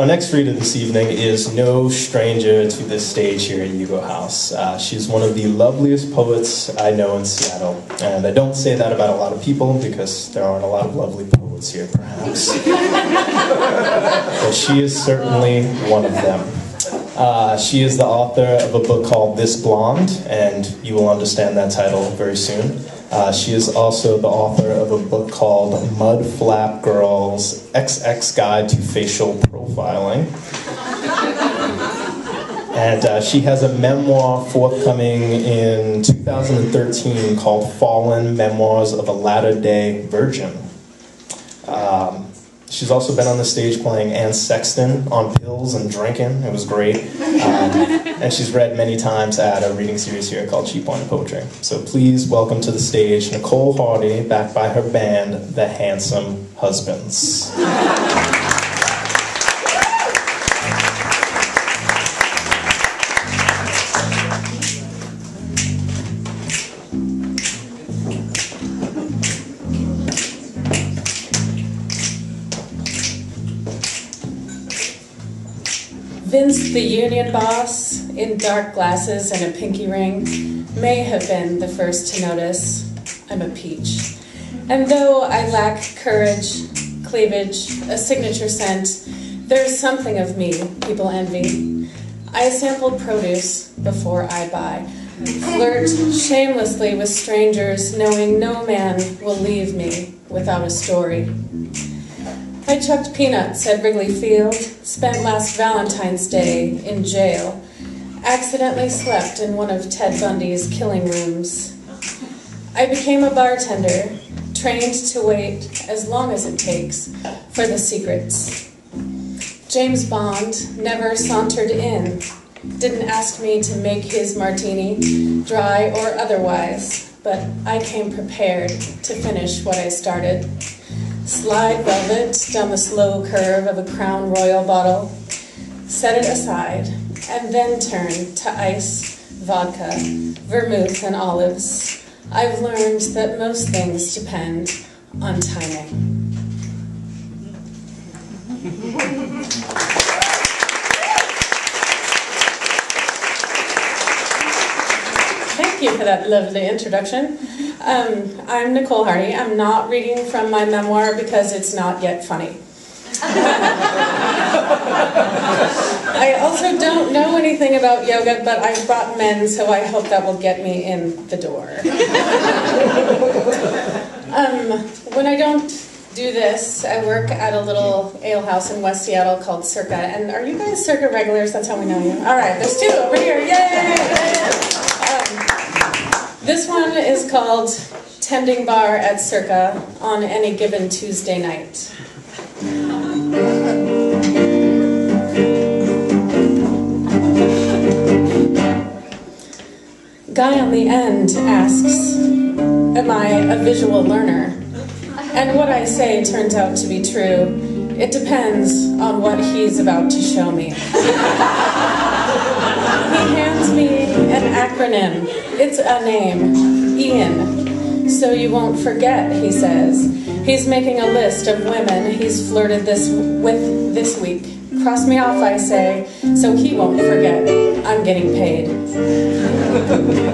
Our next reader this evening is no stranger to this stage here at Hugo House. She's one of the loveliest poets I know in Seattle, and I don't say that about a lot of people because there aren't a lot of lovely poets here, perhaps. But she is certainly one of them. She is the author of a book called This Blonde, and you will understand that title very soon. She is also the author of a book called Mud Flap Girl's XX Guide to Facial Profiling. And she has a memoir forthcoming in 2013 called Fallen Memoirs of a Latter-day Virgin. She's also been on the stage playing Anne Sexton on pills and drinking. It was great. And she's read many times at a reading series here called Cheap Wine Poetry. So please welcome to the stage Nicole Hardy, backed by her band, The Handsome Husbands. Vince, the union boss, in dark glasses and a pinky ring, may have been the first to notice I'm a peach. And though I lack courage, cleavage, a signature scent, there's something of me people envy. I sample produce before I buy, flirt shamelessly with strangers, knowing no man will leave me without a story. I chucked peanuts at Wrigley Field, spent last Valentine's Day in jail, accidentally slept in one of Ted Bundy's killing rooms. I became a bartender, trained to wait as long as it takes for the secrets. James Bond never sauntered in, didn't ask me to make his martini, dry or otherwise, but I came prepared to finish what I started. Slide velvet down the slow curve of a Crown Royal bottle, set it aside, and then turn to ice, vodka, vermouth, and olives. I've learned that most things depend on timing. Thank you for that lovely introduction. I'm Nicole Hardy. I'm not reading from my memoir because it's not yet funny. I also don't know anything about yoga, but I brought men, so I hope that will get me in the door. When I don't do this, I work at a little ale house in West Seattle called Circa. And are you guys Circa regulars? That's how we know you. All right, there's two over here. Yay! This one is called Tending Bar at Circa on any given Tuesday night. Guy on the end asks, am I a visual learner? And what I say turns out to be true. It depends on what he's about to show me. He hands me an acronym. It's a name, Ian. So you won't forget, he says. He's making a list of women he's flirted with this week. Cross me off, I say, so he won't forget. I'm getting paid.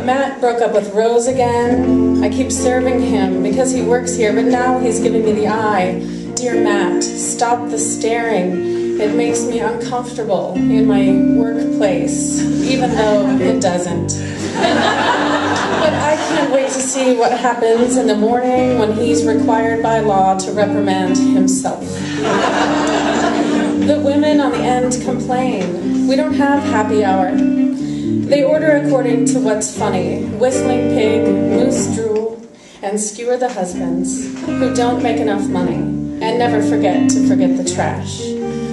Matt broke up with Rose again. I keep serving him because he works here, but now he's giving me the eye. Dear Matt, stop the staring. It makes me uncomfortable in my workplace, even though it doesn't. But I can't wait to see what happens in the morning when he's required by law to reprimand himself. The women on the end complain. We don't have happy hour. They order according to what's funny. Whistling pig, moose drool, and skewer the husbands who don't make enough money and never forget to forget the trash.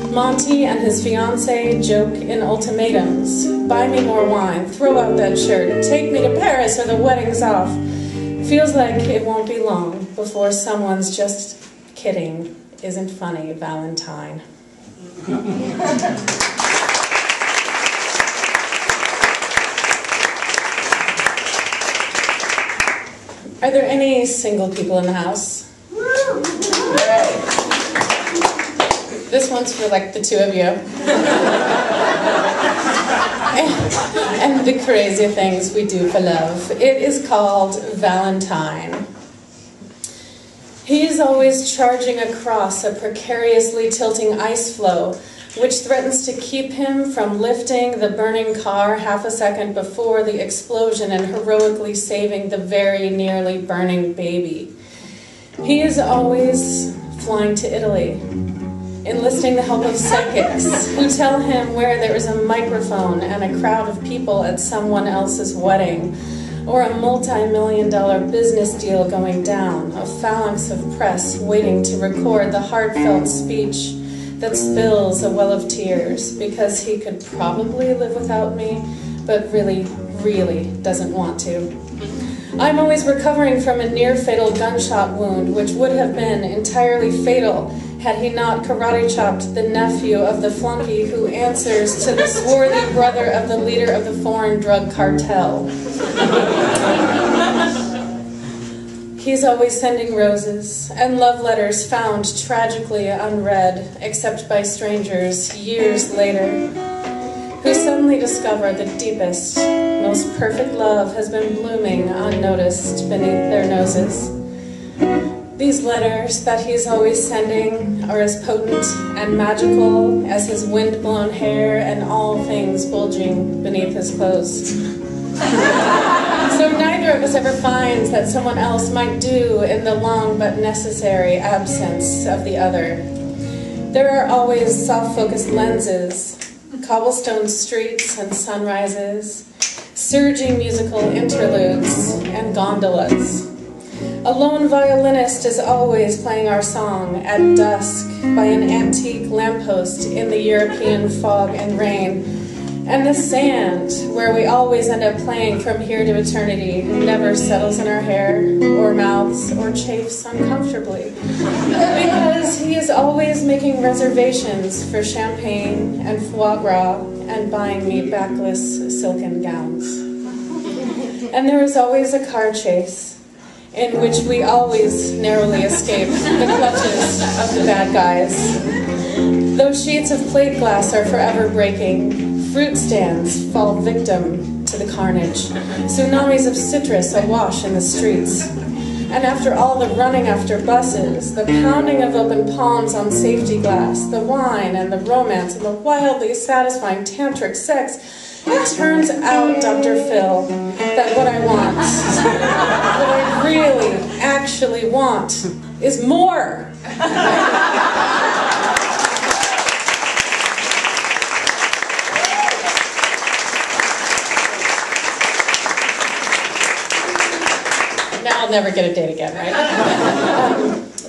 Monty and his fiancée joke in ultimatums. Buy me more wine, throw out that shirt, take me to Paris or the wedding's off. Feels like it won't be long before someone's just kidding. Isn't funny, Valentine. Are there any single people in the house? This one's for like the two of you. and the crazy things we do for love. It is called Valentine. He is always charging across a precariously tilting ice floe, which threatens to keep him from lifting the burning car half a second before the explosion and heroically saving the very nearly burning baby. He is always flying to Italy, enlisting the help of psychics who tell him where there is a microphone and a crowd of people at someone else's wedding, or a multi-million-dollar business deal going down, a phalanx of press waiting to record the heartfelt speech that spills a well of tears because he could probably live without me, but really, really doesn't want to. I'm always recovering from a near-fatal gunshot wound, which would have been entirely fatal had he not karate-chopped the nephew of the flunky who answers to the swarthy brother of the leader of the foreign drug cartel. He's always sending roses and love letters found tragically unread, except by strangers years later, who suddenly discover the deepest, most perfect love has been blooming unnoticed beneath their noses. These letters that he's always sending are as potent and magical as his wind-blown hair and all things bulging beneath his clothes. So neither of us ever finds that someone else might do in the long but necessary absence of the other. There are always soft-focused lenses, cobblestone streets and sunrises, surging musical interludes, and gondolas. A lone violinist is always playing our song at dusk by an antique lamppost in the European fog and rain, and the sand, where we always end up playing from here to eternity, never settles in our hair or mouths or chafes uncomfortably, because he is always making reservations for champagne and foie gras and buying me backless silken gowns. And there is always a car chase, in which we always narrowly escape the clutches of the bad guys. Those sheets of plate glass are forever breaking. Fruit stands fall victim to the carnage. Tsunamis of citrus awash in the streets. And after all the running after buses, the pounding of open palms on safety glass, the wine and the romance and the wildly satisfying tantric sex, it turns out, Dr. Phil, that what I want, what I really, actually want, is more. Now I'll never get a date again, right?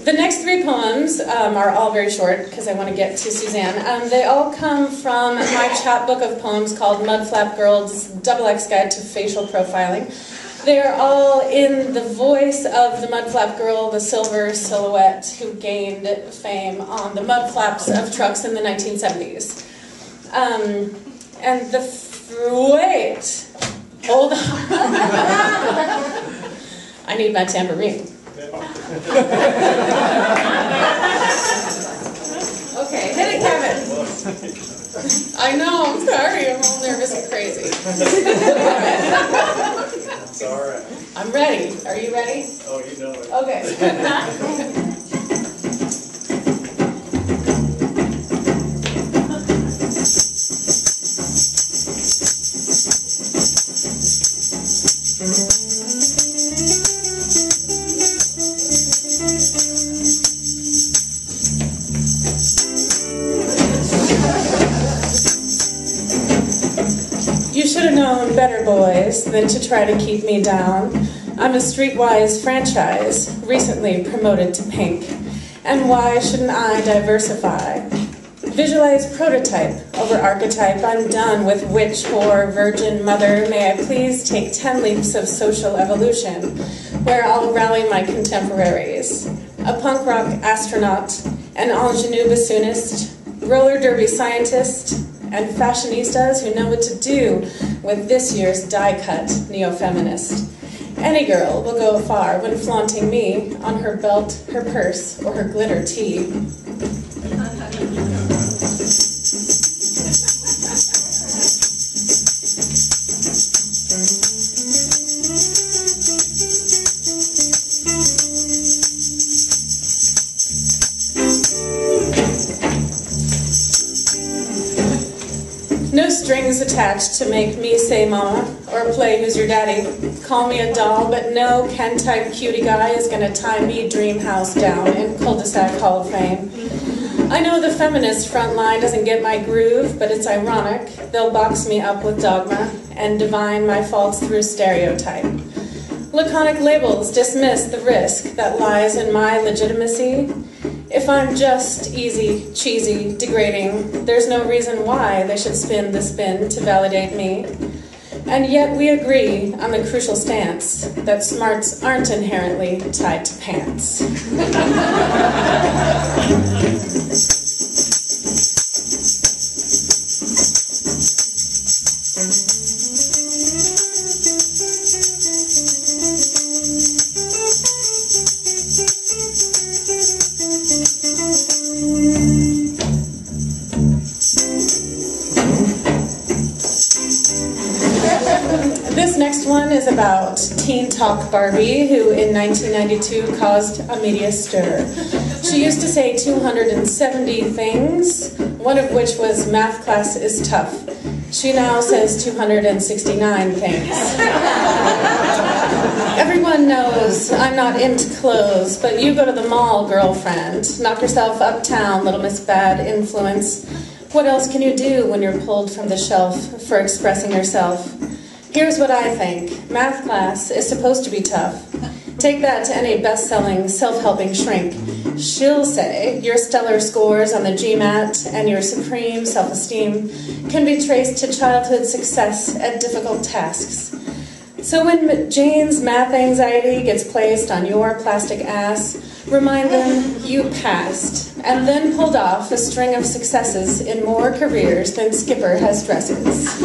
The next three poems are all very short because I want to get to Suzanne. They all come from my chapbook of poems called Mudflap Girl's XX Guide to Facial Profiling. They are all in the voice of the Mudflap Girl, the silver silhouette who gained fame on the mudflaps of trucks in the 1970s. And wait, hold on. I need my tambourine. Okay, hit it, Kevin. I know, I'm sorry, I'm all nervous and crazy. It's all right. I'm ready. Are you ready? Oh, you know it. Okay. You should have known better, boys, than to try to keep me down. I'm a streetwise franchise, recently promoted to pink. And why shouldn't I diversify? Visualize prototype over archetype. I'm done with witch, whore, virgin, mother. May I please take 10 leaps of social evolution, where I'll rally my contemporaries. A punk rock astronaut, an ingenue bassoonist, roller derby scientist, and fashionistas who know what to do with this year's die-cut neo-feminist. Any girl will go far when flaunting me on her belt, her purse, or her glitter tee. strings attached to make me say mama, or play who's your daddy. Call me a doll, but no Ken-type cutie guy is gonna tie me dream house down in cul-de-sac Hall of Fame. I know the feminist front line doesn't get my groove, but it's ironic. They'll box me up with dogma and divine my faults through stereotype. Laconic labels dismiss the risk that lies in my legitimacy. If I'm just easy, cheesy, degrading, there's no reason why they should spin the spin to validate me. And yet we agree on the crucial stance that smarts aren't inherently tied to pants. This next one is about Teen Talk Barbie, who in 1992 caused a media stir. She used to say 270 things, one of which was math class is tough. She now says 269 things. Everyone knows I'm not into clothes, but you go to the mall, girlfriend. Knock yourself uptown, little Miss Bad Influence. What else can you do when you're pulled from the shelf for expressing yourself? Here's what I think. Math class is supposed to be tough. Take that to any best-selling, self-helping shrink. She'll say your stellar scores on the GMAT and your supreme self-esteem can be traced to childhood success at difficult tasks. So when Jane's math anxiety gets placed on your plastic ass, remind them you passed, and then pulled off a string of successes in more careers than Skipper has dresses.